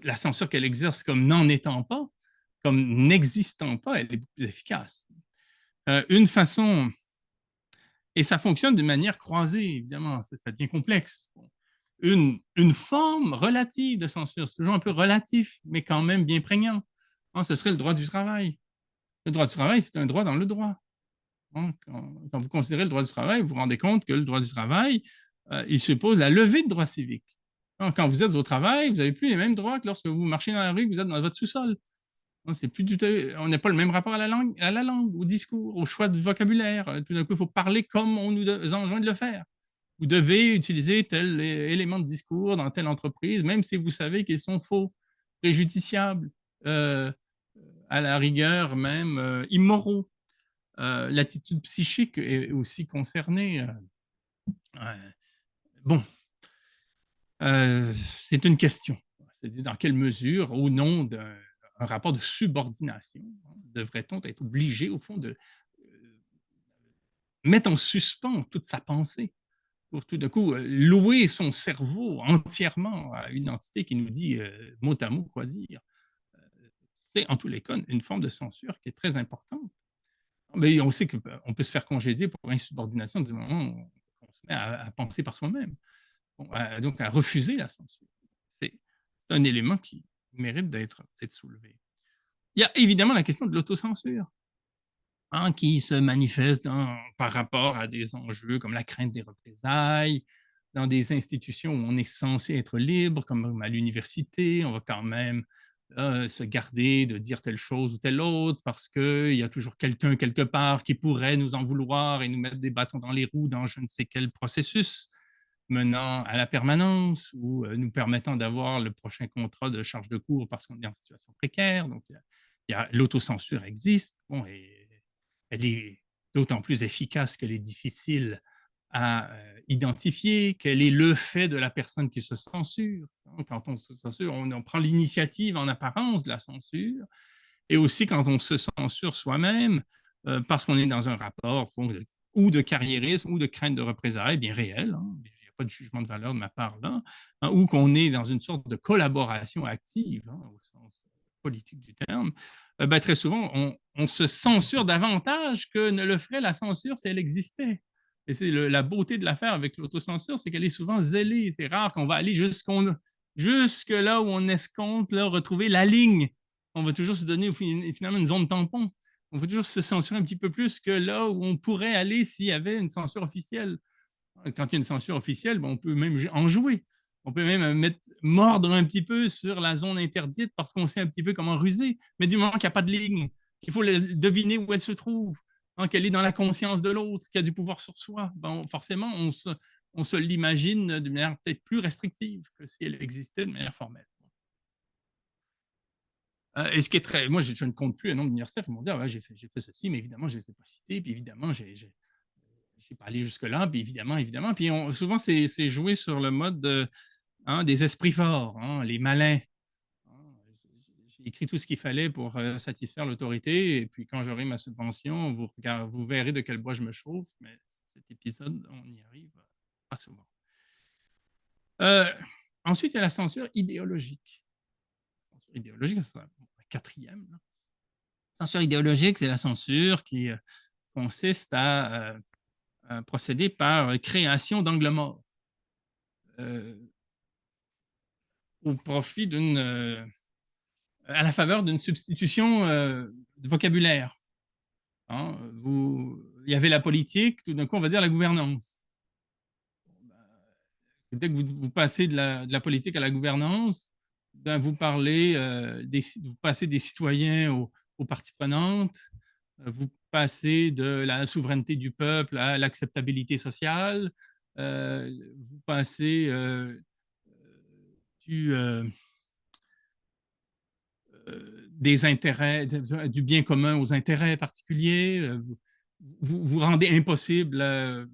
la censure qu'elle exerce comme n'en étant pas, comme n'existant pas, elle est plus efficace. Une façon, et ça fonctionne d'une manière croisée, évidemment, ça devient complexe. Bon. Une forme relative de censure, c'est toujours un peu relatif, mais quand même bien prégnant. Ce serait le droit du travail. Le droit du travail, c'est un droit dans le droit. Hein. Quand vous considérez le droit du travail, vous vous rendez compte que le droit du travail, il suppose la levée de droits civiques. Hein, quand vous êtes au travail, vous n'avez plus les mêmes droits que lorsque vous marchez dans la rue, que vous êtes dans votre sous-sol. Hein, c'est plus du tout, on n'a pas le même rapport à la langue, au discours, au choix de vocabulaire. Tout d'un coup, il faut parler comme on nous enjoint de le faire. Vous devez utiliser tel élément de discours dans telle entreprise, même si vous savez qu'ils sont faux, préjudiciables, euh, à la rigueur même immoraux. L'attitude psychique est aussi concernée. Bon, c'est une question. C'est dans quelle mesure, au nom d'un rapport de subordination, devrait-on être obligé, au fond, de mettre en suspens toute sa pensée pour tout d'un coup louer son cerveau entièrement à une entité qui nous dit mot à mot quoi dire. C'est en tous les cas une forme de censure qui est très importante. Mais on sait qu'on peut se faire congédier pour insubordination du moment où on se met à penser par soi-même, bon, donc à refuser la censure. C'est un élément qui mérite d'être soulevé. Il y a évidemment la question de l'autocensure, hein, qui se manifeste par rapport à des enjeux comme la crainte des représailles, dans des institutions où on est censé être libre, comme à l'université, on va quand même se garder de dire telle chose ou telle autre parce qu'il y a toujours quelqu'un quelque part qui pourrait nous en vouloir et nous mettre des bâtons dans les roues dans je ne sais quel processus menant à la permanence ou nous permettant d'avoir le prochain contrat de charge de cours parce qu'on est en situation précaire. Donc, l'autocensure existe. Bon, et elle est d'autant plus efficace qu'elle est difficile à identifier, quel est le fait de la personne qui se censure. Quand on se censure, on prend l'initiative en apparence de la censure, et aussi quand on se censure soi-même, parce qu'on est dans un rapport ou de carriérisme ou de crainte de représailles bien réel, hein, il n'y a pas de jugement de valeur de ma part là, hein, ou qu'on est dans une sorte de collaboration active, hein, au sens politique du terme, ben, très souvent, on se censure davantage que ne le ferait la censure si elle existait. Et c'est la beauté de l'affaire avec l'autocensure, c'est qu'elle est souvent zélée. C'est rare qu'on va aller jusque là où on escompte là, retrouver la ligne. On va toujours se donner finalement une zone tampon. On va toujours se censurer un petit peu plus que là où on pourrait aller s'il y avait une censure officielle. Quand il y a une censure officielle, ben, on peut même en jouer. On peut même mordre un petit peu sur la zone interdite parce qu'on sait un petit peu comment ruser. Mais du moment qu'il n'y a pas de ligne, qu'il faut deviner où elle se trouve, hein, qu'elle est dans la conscience de l'autre, qu'il y a du pouvoir sur soi, ben, forcément, on se l'imagine de manière peut-être plus restrictive que si elle existait de manière formelle. Et ce qui est très. Moi, je ne compte plus un nombre d'universitaires qui m'ont dit ah, ouais, j'ai fait ceci, mais évidemment, je ne les ai pas cités, puis évidemment, j'ai pas allé jusque-là, puis évidemment, évidemment. Puis souvent, c'est joué sur le mode hein, des esprits forts, hein, les malins. Hein. J'ai écrit tout ce qu'il fallait pour satisfaire l'autorité, et puis quand j'aurai ma subvention, vous verrez de quel bois je me chauffe, mais cet épisode, on y arrive pas souvent. Euh, Ensuite, il y a la censure idéologique. La censure idéologique, c'est un quatrième. Là. Censure idéologique, c'est la censure qui consiste à procéder par création d'angles morts euh, au profit à la faveur d'une substitution de vocabulaire. Hein. Il y avait la politique, tout d'un coup, on va dire la gouvernance. Dès que vous passez de la politique à la gouvernance, ben vous parlez, vous passez des citoyens aux parties prenantes, vous passez de la souveraineté du peuple à l'acceptabilité sociale, vous passez du, des intérêts, du bien commun aux intérêts particuliers. Vous rendez impossible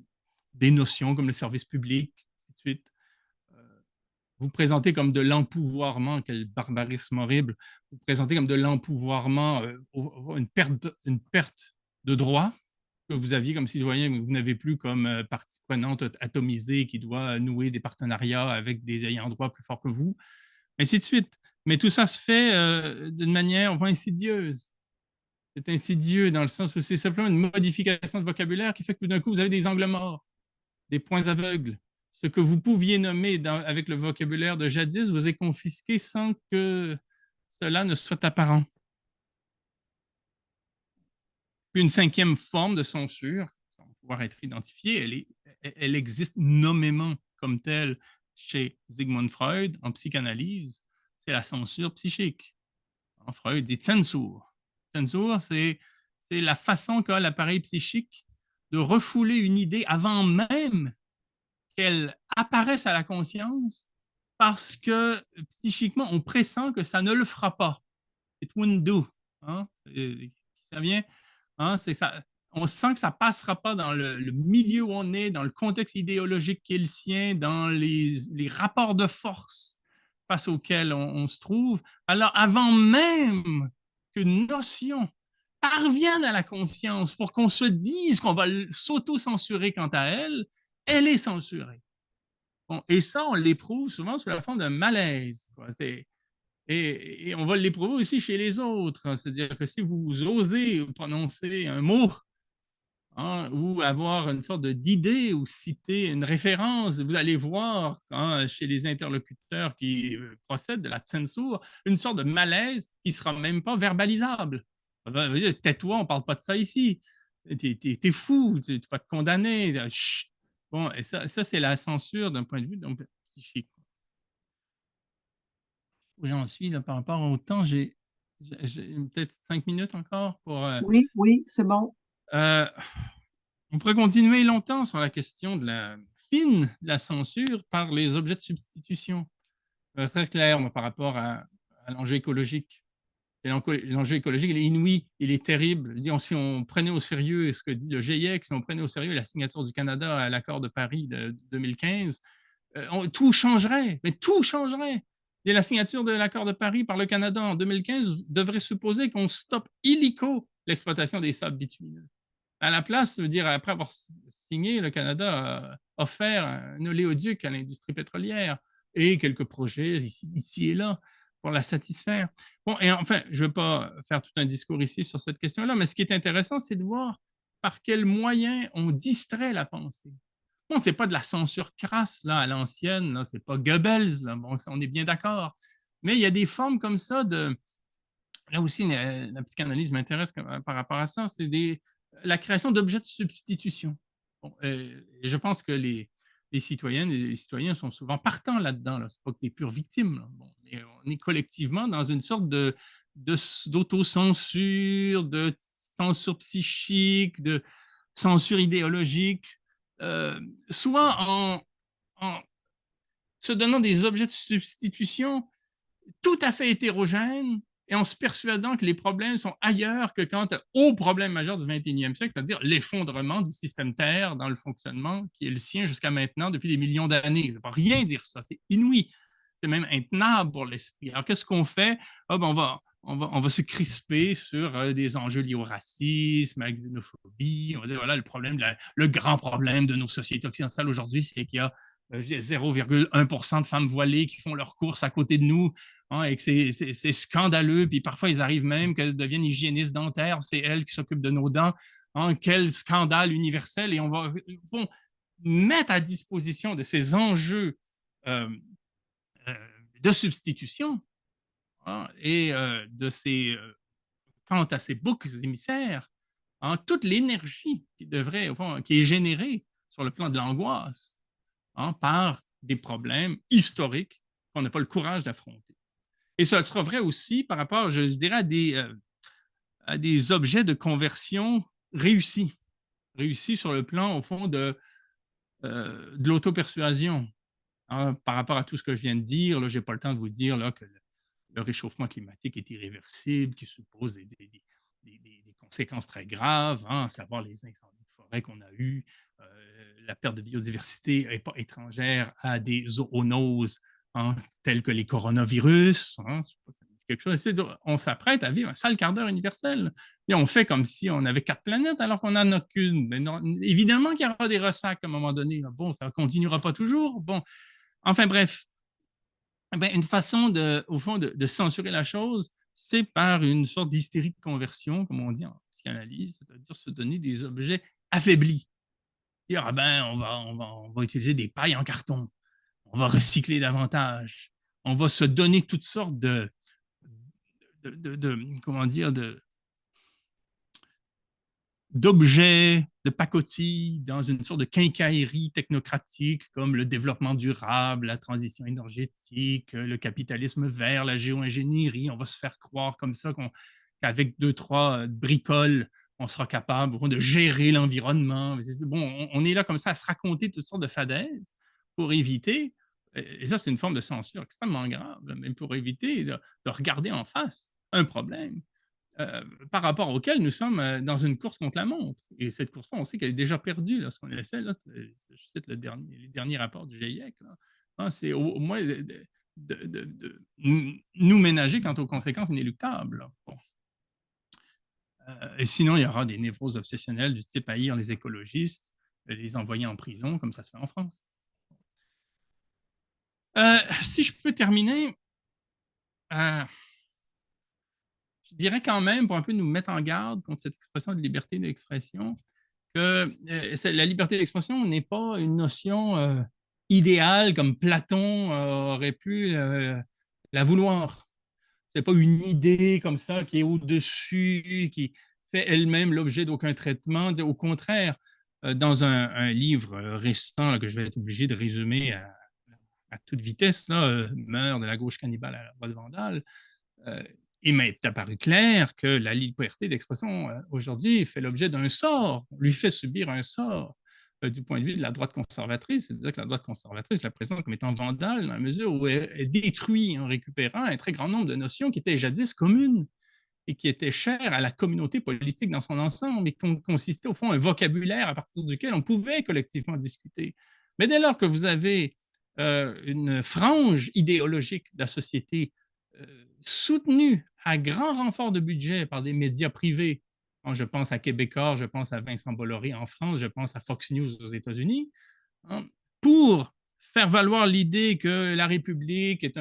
des notions comme le service public, ainsi de suite. Vous présentez comme de l'empouvoirment, quel barbarisme horrible, vous présentez comme de l'empouvoirment, une perte de droits que vous aviez comme citoyen, mais vous n'avez plus comme partie prenante atomisée qui doit nouer des partenariats avec des ayants droit plus forts que vous, ainsi de suite. Mais tout ça se fait d'une manière enfin, insidieuse. C'est insidieux dans le sens où c'est simplement une modification de vocabulaire qui fait que tout d'un coup, vous avez des angles morts, des points aveugles. Ce que vous pouviez nommer avec le vocabulaire de jadis vous est confisqué sans que cela ne soit apparent. Puis une cinquième forme de censure, sans pouvoir être identifiée, elle existe nommément comme telle chez Sigmund Freud en psychanalyse, c'est la censure psychique. En Freud dit Zensur. Zensur, c'est la façon qu'a l'appareil psychique de refouler une idée avant même qu'elle apparaisse à la conscience parce que psychiquement, on pressent que ça ne le fera pas. It wouldn't do. Hein? Ça vient, hein? C'est ça. On sent que ça ne passera pas dans le milieu où on est, dans le contexte idéologique qui est le sien, dans les rapports de force face auxquels on se trouve. Alors, avant même qu'une notion parvienne à la conscience pour qu'on se dise qu'on va s'auto-censurer quant à elle, elle est censurée. Bon, et ça, on l'éprouve souvent sous la forme d'un malaise. Quoi. Et on va l'éprouver aussi chez les autres. Hein. C'est-à-dire que si vous osez prononcer un mot hein, ou avoir une sorte d'idée ou citer une référence, vous allez voir hein, chez les interlocuteurs qui procèdent de la censure une sorte de malaise qui ne sera même pas verbalisable. Tais-toi, on ne parle pas de ça ici. T'es fou, tu vas te condamner. Chut. Bon, et ça c'est la censure d'un point de vue donc, psychique. Oui, ensuite, là, par rapport au temps, j'ai peut-être 5 minutes encore pour. Oui, oui, c'est bon. Euh, on pourrait continuer longtemps sur la question de la fine de la censure par les objets de substitution. Très clair moi, par rapport à l'enjeu écologique. L'enjeu écologique, il est inouï, il est terrible. Disons, si on prenait au sérieux ce que dit le GIEC, si on prenait au sérieux la signature du Canada à l'accord de Paris de 2015, tout changerait, mais tout changerait. Et la signature de l'accord de Paris par le Canada en 2015 devrait supposer qu'on stoppe illico l'exploitation des sables bitumineux. À la place, je veux dire, après avoir signé, le Canada a offert un oléoduc à l'industrie pétrolière et quelques projets ici et là pour la satisfaire. Bon, et enfin, je ne veux pas faire tout un discours ici sur cette question-là, mais ce qui est intéressant, c'est de voir par quels moyens on distrait la pensée. Bon, c'est pas de la censure crasse, là, à l'ancienne, là, c'est pas Goebbels, là, bon, on est bien d'accord. Mais il y a des formes comme ça de. Là aussi, la psychanalyse m'intéresse par rapport à ça, c'est la création d'objets de substitution. Bon, et je pense que les citoyennes et les citoyens sont souvent partants là-dedans. Là. Ce n'est pas que des pures victimes. Là. Bon, mais on est collectivement dans une sorte d'autocensure, de censure psychique, de censure idéologique, euh, souvent en se donnant des objets de substitution tout à fait hétérogènes et en se persuadant que les problèmes sont ailleurs que quant au problème majeur du 21e siècle, c'est-à-dire l'effondrement du système Terre dans le fonctionnement qui est le sien jusqu'à maintenant depuis des millions d'années. Ça ne veut pas rien dire ça, c'est inouï. C'est même intenable pour l'esprit. Alors, qu'est-ce qu'on fait? Ah, ben, on va se crisper sur des enjeux liés au racisme, à la xénophobie. On va dire, voilà, le grand problème de nos sociétés occidentales aujourd'hui, c'est qu'il y a 0,1% de femmes voilées qui font leurs courses à côté de nous, hein, et que c'est scandaleux. Puis parfois, ils arrivent même qu'elles deviennent hygiénistes dentaires. C'est elles qui s'occupent de nos dents. Hein, quel scandale universel. Et on va mettre à disposition de ces enjeux euh, euh, de substitution, hein, et quant à ces boucs émissaires, hein, toute l'énergie qui est générée sur le plan de l'angoisse, hein, par des problèmes historiques qu'on n'a pas le courage d'affronter. Et ça sera vrai aussi par rapport, je dirais, à des objets de conversion réussis, réussis sur le plan, au fond, de l'auto-persuasion. Hein, par rapport à tout ce que je viens de dire, je n'ai pas le temps de vous dire là, que le réchauffement climatique est irréversible, qui suppose des conséquences très graves, hein, à savoir les incendies de forêt qu'on a eus, la perte de biodiversité n'est pas étrangère à des zoonoses, hein, telles que les coronavirus. Hein, je sais pas si ça me dit quelque chose. On s'apprête à vivre un sale quart d'heure universel. Et on fait comme si on avait 4 planètes alors qu'on n'en a qu'une. Mais non, évidemment qu'il y aura des ressacs à un moment donné. Bon, ça ne continuera pas toujours. Bon, enfin bref, ben, une façon, au fond, de censurer la chose, c'est par une sorte d'hystérie de conversion, comme on dit en psychanalyse, c'est-à-dire se donner des objets affaiblis. Dire, ah ben, on va utiliser des pailles en carton, on va recycler davantage, on va se donner toutes sortes comment dire, d'objets, de pacotille dans une sorte de quincaillerie technocratique comme le développement durable, la transition énergétique, le capitalisme vert, la géo-ingénierie. On va se faire croire comme ça qu'avec 2, 3 bricoles, on sera capable de gérer l'environnement. Bon, on est là comme ça à se raconter toutes sortes de fadaises pour éviter, et ça c'est une forme de censure extrêmement grave, même pour éviter de regarder en face un problème par rapport auquel nous sommes dans une course contre la montre. Et cette course-là, on sait qu'elle est déjà perdue lorsqu'on essaie, là, je cite les derniers rapports du GIEC, là, hein, c'est au moins de nous ménager quant aux conséquences inéluctables. Là. Bon. Et sinon, il y aura des névroses obsessionnelles du type haïr les écologistes, les envoyer en prison, comme ça se fait en France. Si je peux terminer, euh, je dirais quand même, pour un peu nous mettre en garde contre cette expression de liberté d'expression, que la liberté d'expression n'est pas une notion idéale comme Platon aurait pu la vouloir. Ce n'est pas une idée comme ça qui est au-dessus, qui fait elle-même l'objet d'aucun traitement. Au contraire, dans un livre récent là, que je vais être obligé de résumer à toute vitesse, là, Meurt de la gauche cannibale à la voix de Vandale, euh, il m'est apparu clair que la liberté d'expression aujourd'hui fait l'objet d'un sort, on lui fait subir un sort du point de vue de la droite conservatrice, c'est-à-dire que la droite conservatrice, je la présente comme étant vandale dans la mesure où elle détruit en récupérant un très grand nombre de notions qui étaient jadis communes et qui étaient chères à la communauté politique dans son ensemble et qui consistaient au fond un vocabulaire à partir duquel on pouvait collectivement discuter. Mais dès lors que vous avez une frange idéologique de la société soutenue à grand renfort de budget par des médias privés, je pense à Québécois, je pense à Vincent Bolloré en France, je pense à Fox News aux États-Unis, hein, pour faire valoir l'idée que la République est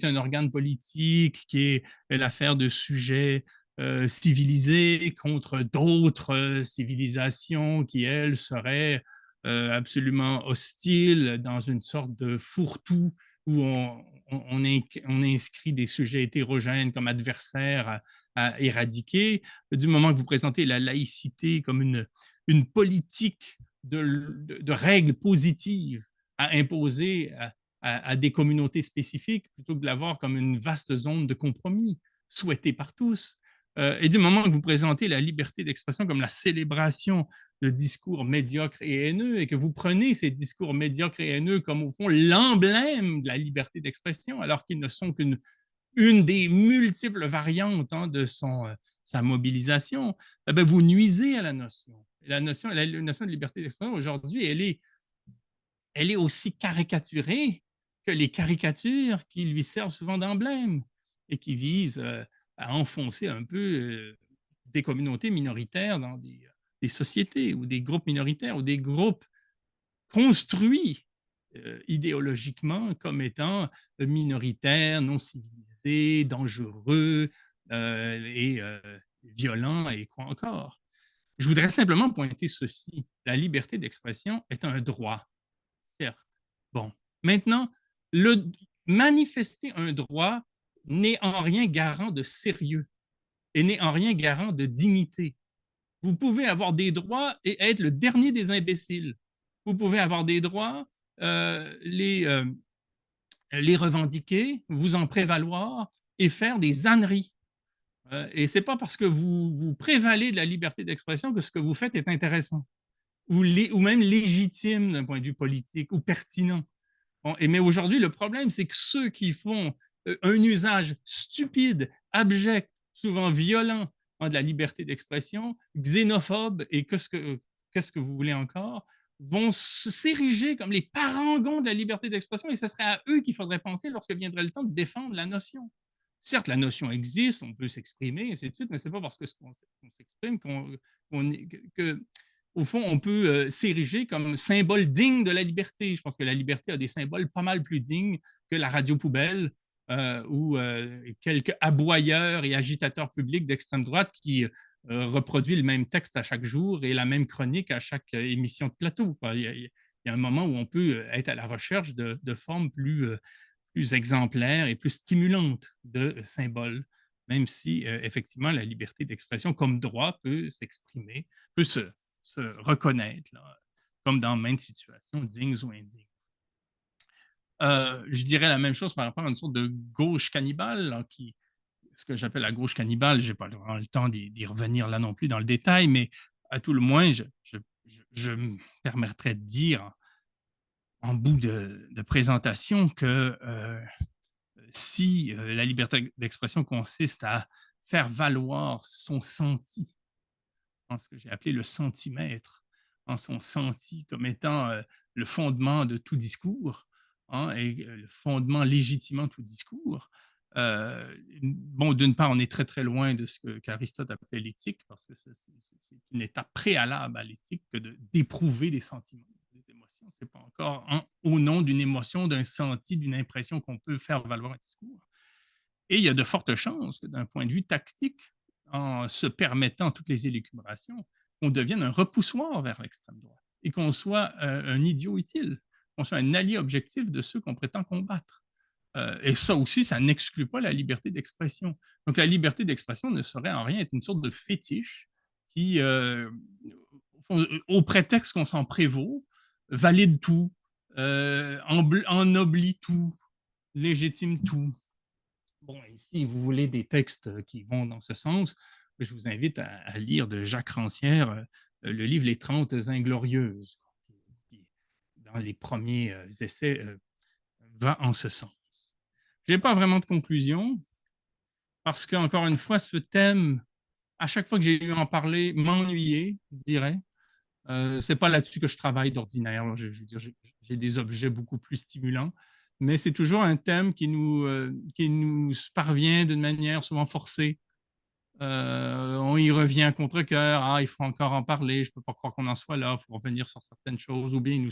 un organe politique qui est l'affaire de sujets civilisés contre d'autres civilisations qui, elles, seraient absolument hostiles dans une sorte de fourre-tout où on inscrit des sujets hétérogènes comme adversaires à éradiquer. Du moment que vous présentez la laïcité comme une politique de règles positives à imposer à des communautés spécifiques plutôt que de l'avoir comme une vaste zone de compromis souhaitée par tous. Et du moment que vous présentez la liberté d'expression comme la célébration de discours médiocres et haineux et que vous prenez ces discours médiocres et haineux comme au fond l'emblème de la liberté d'expression alors qu'ils ne sont qu'une des multiples variantes de sa mobilisation, eh bien, vous nuisez à la notion. La notion de liberté d'expression aujourd'hui, elle est aussi caricaturée que les caricatures qui lui servent souvent d'emblème et qui visent à enfoncer un peu des communautés minoritaires dans des sociétés ou des groupes minoritaires ou des groupes construits idéologiquement comme étant minoritaires, non civilisés, dangereux et violents et quoi encore. Je voudrais simplement pointer ceci. La liberté d'expression est un droit, certes. Bon, maintenant, manifester un droit n'est en rien garant de sérieux et n'est en rien garant de dignité. Vous pouvez avoir des droits et être le dernier des imbéciles. Vous pouvez avoir des droits, les revendiquer, vous en prévaloir et faire des âneries. Et ce n'est pas parce que vous prévalez de la liberté d'expression que ce que vous faites est intéressant ou même légitime d'un point de vue politique ou pertinent. Bon, mais aujourd'hui, le problème, c'est que ceux qui font un usage stupide, abject, souvent violent de la liberté d'expression, xénophobe et qu'est-ce que vous voulez encore, vont s'ériger comme les parangons de la liberté d'expression et ce serait à eux qu'il faudrait penser lorsque viendrait le temps de défendre la notion. Certes, la notion existe, on peut s'exprimer, et ainsi de suite, mais ce n'est pas parce qu'on s'exprime que au fond, on peut s'ériger comme symbole digne de la liberté. Je pense que la liberté a des symboles pas mal plus dignes que la radio poubelle ou quelques aboyeurs et agitateurs publics d'extrême droite qui reproduit le même texte à chaque jour et la même chronique à chaque émission de plateau. Il y a un moment où on peut être à la recherche de formes plus exemplaires et plus stimulantes de symboles, même si effectivement la liberté d'expression comme droit peut s'exprimer, peut se reconnaître, là, comme dans maintes situations, dignes ou indignes. Je dirais la même chose par rapport à une sorte de gauche cannibale, là, ce que j'appelle la gauche cannibale, je n'ai pas vraiment le temps d'y revenir là non plus dans le détail, mais à tout le moins, je me permettrais de dire en bout de présentation que si la liberté d'expression consiste à faire valoir son senti, en ce que j'ai appelé le centimètre, en son senti comme étant le fondement de tout discours, hein, et le fondement légitimant de tout discours. Bon, d'une part, on est très très loin de ce qu'Aristote appelait l'éthique, parce que c'est une étape préalable à l'éthique que d'éprouver des sentiments, des émotions. C'est pas encore au nom d'une émotion, d'un senti, d'une impression qu'on peut faire valoir un discours. Et il y a de fortes chances que d'un point de vue tactique, en se permettant toutes les élucubrations, on devienne un repoussoir vers l'extrême droite et qu'on soit un idiot utile, qu'on soit un allié objectif de ceux qu'on prétend combattre. Et ça aussi, ça n'exclut pas la liberté d'expression. Donc la liberté d'expression ne saurait en rien être une sorte de fétiche qui, au prétexte qu'on s'en prévaut, valide tout, ennoblit tout, légitime tout. Bon, et si vous voulez des textes qui vont dans ce sens, je vous invite à lire de Jacques Rancière le livre Les 30 Inglorieuses, qui, dans les premiers essais, va en ce sens. Je n'ai pas vraiment de conclusion, parce qu'encore une fois, ce thème, à chaque fois que j'ai eu à en parler, m'ennuyait, je dirais. Ce n'est pas là-dessus que je travaille d'ordinaire. J'ai des objets beaucoup plus stimulants, mais c'est toujours un thème qui nous parvient d'une manière souvent forcée. On y revient à contre-cœur. Ah, il faut encore en parler, je ne peux pas croire qu'on en soit là, il faut revenir sur certaines choses, ou bien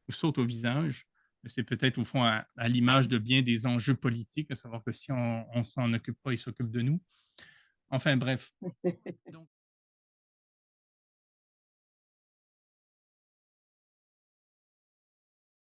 nous saute au visage. C'est peut-être au fond à l'image de bien des enjeux politiques, à savoir que si on ne s'en occupe pas, ils s'occupent de nous. Enfin bref. Donc